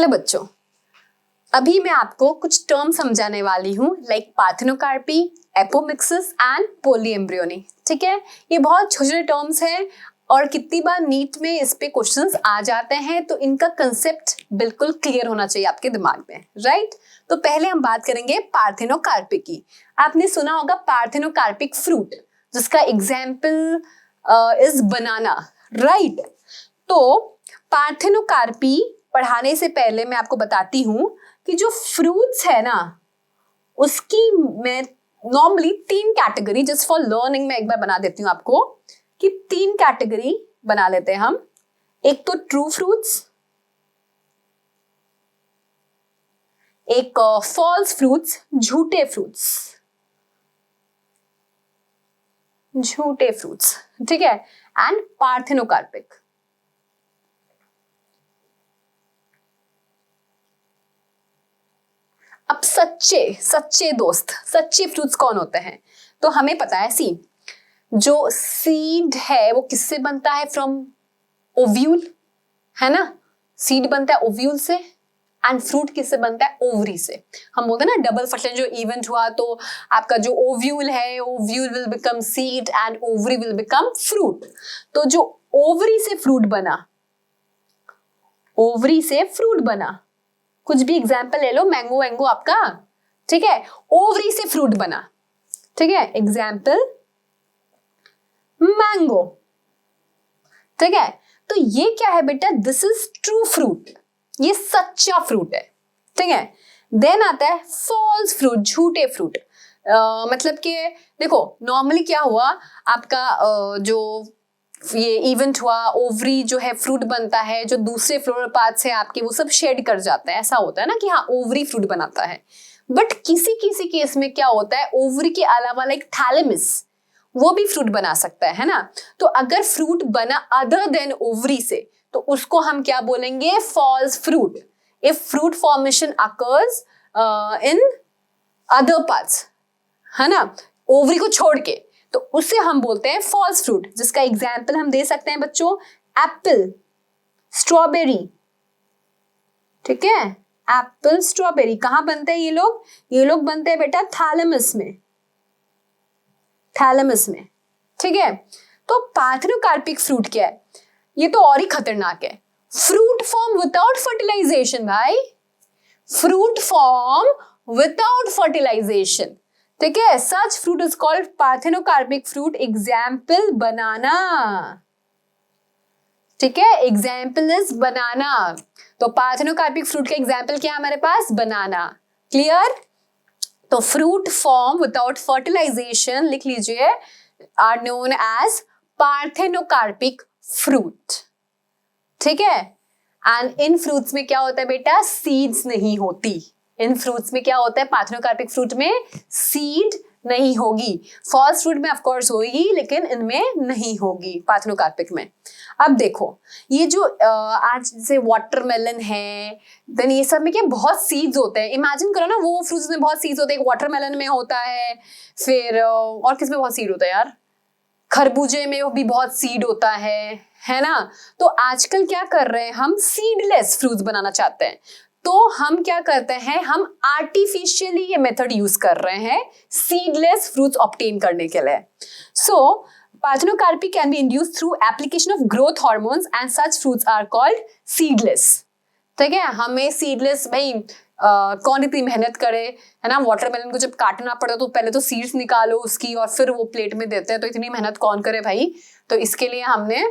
चलो बच्चों, अभी मैं आपको कुछ टर्म समझाने वाली हूँ, लाइक पार्थेनोकार्पी, एपोमिक्सिस एंड पोलीएम्ब्रियोनी। ठीक है, ये बहुत छोटे छोटे टर्म्स हैं और कितनी बार नीट में इस पे क्वेश्चंस आ जाते हैं, तो इनका कंसेप्ट बिल्कुल क्लियर होना चाहिए आपके दिमाग में, राइट। तो पहले हम बात करेंगे पार्थेनोकार्पी की। आपने सुना होगा पार्थेनोकार्पिक फ्रूट, जिसका एग्जाम्पल इज बनाना, राइट। तो पार्थेनोकार्पी पढ़ाने से पहले मैं आपको बताती हूँ कि जो फ्रूट्स है ना, उसकी मैं normally 3 category, just for learning मैं एक बार बना देती हूँ आपको कि 3 कैटेगरी बना लेते हैं हम। एक तो ट्रू फ्रूट्स, एक फॉल्स फ्रूट्स, झूठे फ्रूट्स, झूठे फ्रूट्स, ठीक है, एंड पार्थेनोकार्पिक। अब सच्चे दोस्त, सच्चे फ्रूट्स कौन होते हैं? तो हमें पता है, जो सीड है वो किससे बनता है? फ्रॉम ओव्यूल, है ना। सीड बनता है ओव्यूल से, एंड फ्रूट किससे बनता है? ओवरी से। हम बोलते हैं ना डबल फर्टिलाइजेशन जो इवेंट हुआ, तो आपका जो ओव्यूल है, ovule will become seed and ovary will become fruit. तो जो ओवरी से फ्रूट बना, ओवरी से फ्रूट बना, कुछ भी एग्जाम्पल ले लो, मैंगो वैंगो आपका, ठीक है, ओवरी से फ्रूट बना, ठीक है, एग्जाम्पल मैंगो, ठीक है। तो ये क्या है बेटा? दिस इज ट्रू फ्रूट, ये सच्चा फ्रूट है, ठीक है। देन आता है फॉल्स फ्रूट, झूठे फ्रूट। मतलब कि देखो, नॉर्मली क्या हुआ आपका, जो ये इवेंट हुआ, ओवरी जो है फ्रूट बनता है, जो दूसरे फ्लोरल पार्ट्स है आपके वो सब शेड कर जाता है। ऐसा होता है ना कि हाँ ओवरी फ्रूट बनाता है, बट किसी किसी केस में क्या होता है, ओवरी के अलावा लाइक थैलेमस वो भी फ्रूट बना सकता है ना। तो अगर फ्रूट बना अदर देन ओवरी से, तो उसको हम क्या बोलेंगे? False fruit. If fruit formation occurs in other parts, है ना, ओवरी को छोड़ के, तो उसे हम बोलते हैं फॉल्स फ्रूट। जिसका एग्जाम्पल हम दे सकते हैं बच्चों, एप्पल, स्ट्रॉबेरी, ठीक है। एप्पल, स्ट्रॉबेरी कहां बनते हैं ये लोग? ये लोग बनते हैं बेटा थैलेमस में, थैलेमस में, ठीक है। तो पार्थेनोकार्पिक फ्रूट क्या है? ये तो और ही खतरनाक है। फ्रूट फॉर्म विदाउट फर्टिलाइजेशन भाई, फ्रूट फॉर्म विदाउट फर्टिलाइजेशन, ठीक है। Such fruit is called parthenocarpic fruit. Example banana, ठीक है, एग्जाम्पल इज बनाना। तो पार्थेनोकार्पिक फ्रूट का एग्जाम्पल क्या है हमारे पास? बनाना। क्लियर? तो फ्रूट फॉर्म विदाउट फर्टिलाइजेशन लिख लीजिए, are known as parthenocarpic fruit, ठीक है। एंड इन फ्रूट्स में क्या होता है बेटा? सीड्स नहीं होती। इन फ्रूट्स में क्या होता है? पार्थेनोकार्पिक फ्रूट में सीड नहीं होगी। फॉल्स फ्रूट में ऑफकोर्स होगी, लेकिन इनमें नहीं होगी पार्थेनोकार्पिक में। अब देखो, ये जो आज जैसे वाटरमेलन है, देन ये सब में क्या बहुत सीड्स होते हैं। इमेजिन करो ना, वो फ्रूट्स में बहुत सीड्स होते हैं। वाटरमेलन में होता है, फिर और किस में बहुत सीड होता है यार? खरबूजे में भी बहुत सीड होता है ना। तो आजकल क्या कर रहे हैं हम? सीडलेस फ्रूट्स बनाना चाहते हैं। तो हम क्या करते हैं? हम आर्टिफिशियली ये मेथड यूज कर रहे हैं सीडलेस फ्रूट्स ऑब्टेन करने के लिए। So parthenocarpy can be induced through application of growth hormones and such fruits are called seedless, ठीक है। हमें सीडलेस भाई कौन इतनी मेहनत करे, है ना। वाटरमेलन को जब काटना पड़ता तो पहले तो सीड्स निकालो उसकी और फिर वो प्लेट में देते हैं, तो इतनी मेहनत कौन करे भाई। तो इसके लिए हमने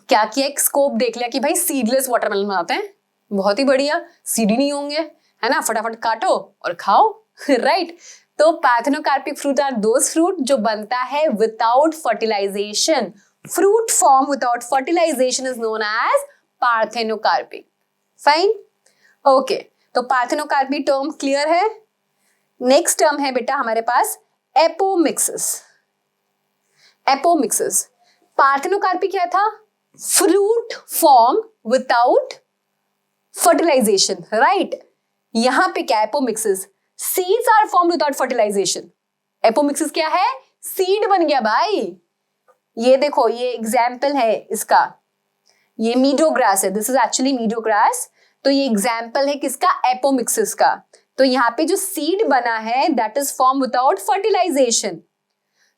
क्या किया, एक स्कोप देख लिया कि भाई सीडलेस वाटरमेलन बनाते हैं, बहुत ही बढ़िया, सीड ही नहीं होंगे, है ना, फटाफट काटो और खाओ, राइट। तो parthenocarpic fruit are those fruit जो बनता है without fertilisation. Fruit form without fertilisation is known as parthenocarpic. Fine, okay. तो पार्थेनोकार्पी टर्म क्लियर है। नेक्स्ट टर्म है बेटा हमारे पास एपोमिक्सिस। एपोमिक्सिस, पार्थेनोकार्पी क्या था? Fruit form without fertilisation, right. यहां पे क्या? Apomixis, seeds are formed without fertilisation. Apomixis क्या है? सीड बन गया भाई। ये देखो, ये एग्जाम्पल है इसका, ये मीडो ग्रास है, दिस इज एक्चुअली मीडो ग्रास। तो तो ये एग्जाम्पल है किसका, एपोमिक्सिस का। तो यहाँ पे जो सीड बना है that is form without fertilisation.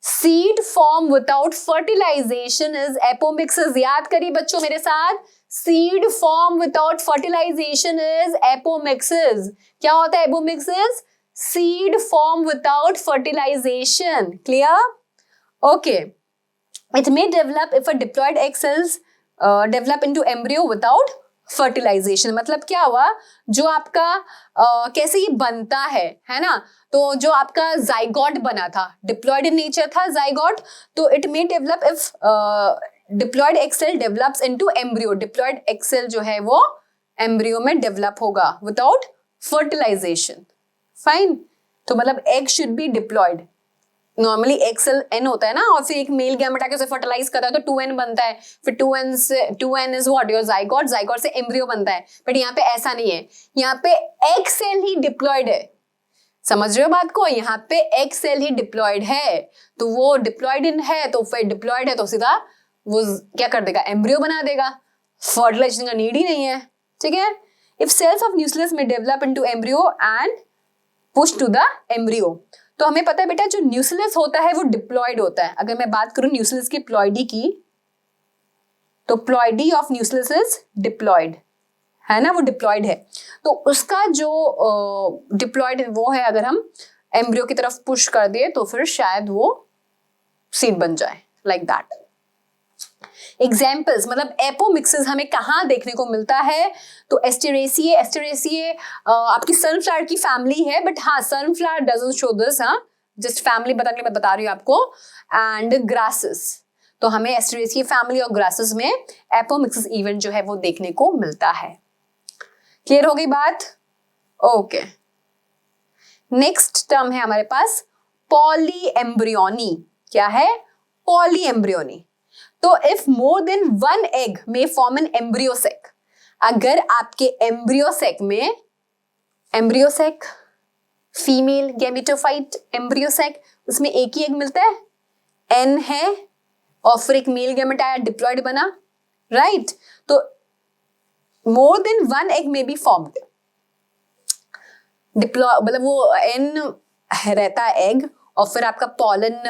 Seed form without fertilisation is apomixis. याद करिए बच्चों मेरे साथ, seed form without fertilisation is apomixis. क्या होता है apomixis? Seed form without fertilisation. Clear? Okay. It may develop if a diploid egg cells develop into embryo without fertilisation. मतलब क्या हुआ, जो आपका कैसे ये बनता है ना, तो जो आपका जाइगोट बना था, डिप्लॉयड इन नेचर था जाइगोट, तो it may develop if diploid egg cell develops into embryo. Diploid egg cell जो है वो एम्ब्रियो में डेवलप होगा विदाउट फर्टिलाइजेशन। फाइन। तो मतलब egg should be diploid. Normally egg cell n होता है ना, और फिर एक मेल गैमेट आके उसे फर्टिलाइज करता है तो 2n बनता है, फिर 2n is what, your zygote. Zygote से एम्ब्रियो बनता है। बट यहाँ पे ऐसा नहीं है, यहाँ पे एग सेल ही डिप्लॉयड है। समझ रहे हो बात को? यहाँ पे एग सेल ही डिप्लॉयड है, तो वो डिप्लॉयड इन है, तो फिर डिप्लॉयड है तो सीधा वो क्या कर देगा, एम्ब्रियो बना देगा। फर्टिलाइजेशन का नीड ही नहीं है। ठीक है। इफ सेल्स ऑफ न्यूक्लियस में develop into embryo and push to the embryo, तो हमें पता है बेटा जो न्यूक्लियस होता है वो डिप्लॉयड होता है। अगर मैं बात करूं न्यूक्लियस की प्लॉइडी की, तो ploidy of nucleus is diploid, है ना, वो डिप्लॉयड है। तो उसका जो डिप्लॉयड वो है, अगर हम एम्ब्रियो की तरफ पुश कर दिए तो फिर शायद वो सीड बन जाए, लाइक दैट। एग्जाम्पल्स मतलब एपोमिक्सिस हमें कहाँ देखने को मिलता है, तो एस्टेरेसिए। एस्टेरेसिए आपकी सनफ्लावर की फैमिली है, बट हाँ सनफ्लावर डजंट शो दिस, हाँ जस्ट फैमिली बताने के लिए मैं बता रही हूँ आपको। एंड ग्रासेस, तो हमें एस्टेरेसिए फैमिली और ग्रासेस में एपोमिक्सिस इवेंट जो है वो देखने को मिलता है। क्लियर हो गई बात? ओके। नेक्स्ट टर्म है हमारे पास पॉलीएम्ब्रियोनी। क्या है? पॉलीएम्ब्रियोनी। तो if more than one egg में फॉर्म एन एम्ब्रियोसेक, अगर आपके एम्ब्रियोसेक में, एम्ब्रियोसेक फीमेल गैमेटोफाइट एम्ब्रियोसेक, उसमें एक ही एग मिलता है, एन है, और फिर एक मेल गैमेट आया, डिप्लॉयड बना, राइट। तो मोर than one egg may be formed, deploy मतलब वो एन रहता है एग, और फिर आपका पॉलन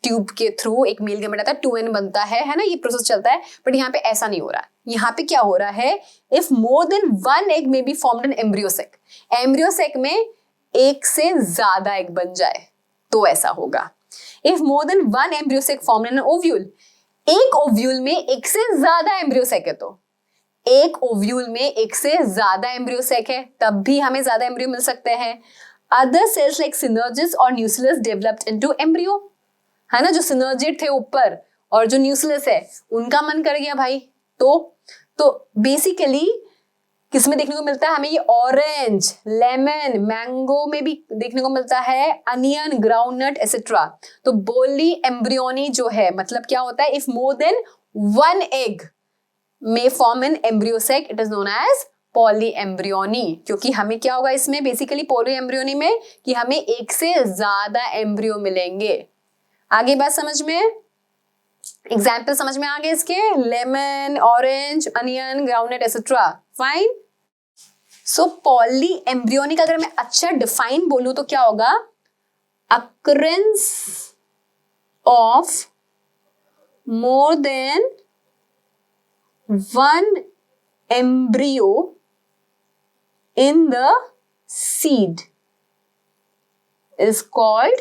ट्यूब के थ्रू एक मेल गैमेट आता है, 2n बनता है ना, ये प्रोसेस चलता है। बट यहाँ पे ऐसा नहीं हो रहा है। यहाँ पे क्या हो रहा है, if more than one egg may be formed an embryo sac, embryo sac में एक से ज्यादा एग बन जाए तो ऐसा होगा। If more than one embryo sac formed an ovule, एक ओव्यूल में एक से ज्यादा एम्ब्रियोसेक है, तो एक ओव्यूल में एक से ज्यादा एम्ब्रियोसेक है, तब भी हमें ज्यादा एम्ब्रियो मिल सकते हैं। अदर सेल्स लाइक सिनर्जिस और न्यूक्लियस डेवलप्ड इनटू एम्ब्रियो, है ना, जो सिनर्जिड थे ऊपर और जो न्यूक्लियस है उनका मन कर गया भाई, तो बेसिकली किसमें देखने को मिलता है हमें, ये ऑरेंज, लेमन, मैंगो में भी देखने को मिलता है, अनियन, ग्राउंडनट एसेट्रा। तो पॉली एम्ब्रियोनी जो है मतलब क्या होता है, if more than one egg may form an embryosac, it is known as polyembryony. क्योंकि हमें क्या होगा इसमें बेसिकली पॉलीएम्ब्रियोनी में, कि हमें एक से ज्यादा एम्ब्रियो मिलेंगे। आगे बात समझ में, एग्जाम्पल समझ में आ गए इसके, lemon, orange, onion, groundnut etcetera. Fine. So polyembryonic अगर मैं अच्छा डिफाइन बोलूं तो क्या होगा, occurrence of more than one embryo in the seed is called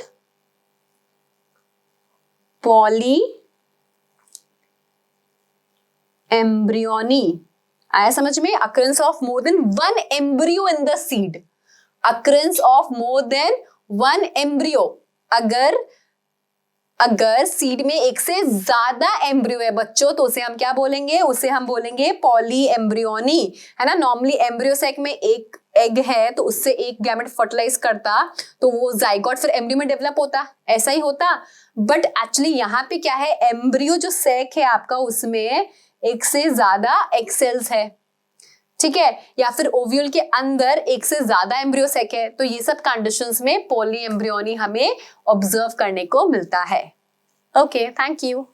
polyembryony। आया समझ में? occurrence of more than one embryo in the seed, occurrence of more than one embryo, अगर सीड में एक से ज्यादा एम्ब्रियो है बच्चों, तो उसे हम क्या बोलेंगे, उसे हम बोलेंगे पॉलीएम्ब्रियोनी, है ना। नॉर्मली एम्ब्रियोसेक में एक एग है तो उससे एक गैमेट फर्टिलाइज करता तो वो जाइगोट फिर एम्ब्रियो में डेवलप होता, ऐसा ही होता। बट एक्चुअली यहाँ पे क्या है, एम्ब्रियो जो सेक है आपका उसमें एक से ज्यादा एग सेल्स है, ठीक है, या फिर ओव्यूल के अंदर एक से ज्यादा एम्ब्रियोसेक है। तो ये सब कंडीशंस में पॉलीएम्ब्रियोनी हमें ऑब्जर्व करने को मिलता है। Okay, thank you.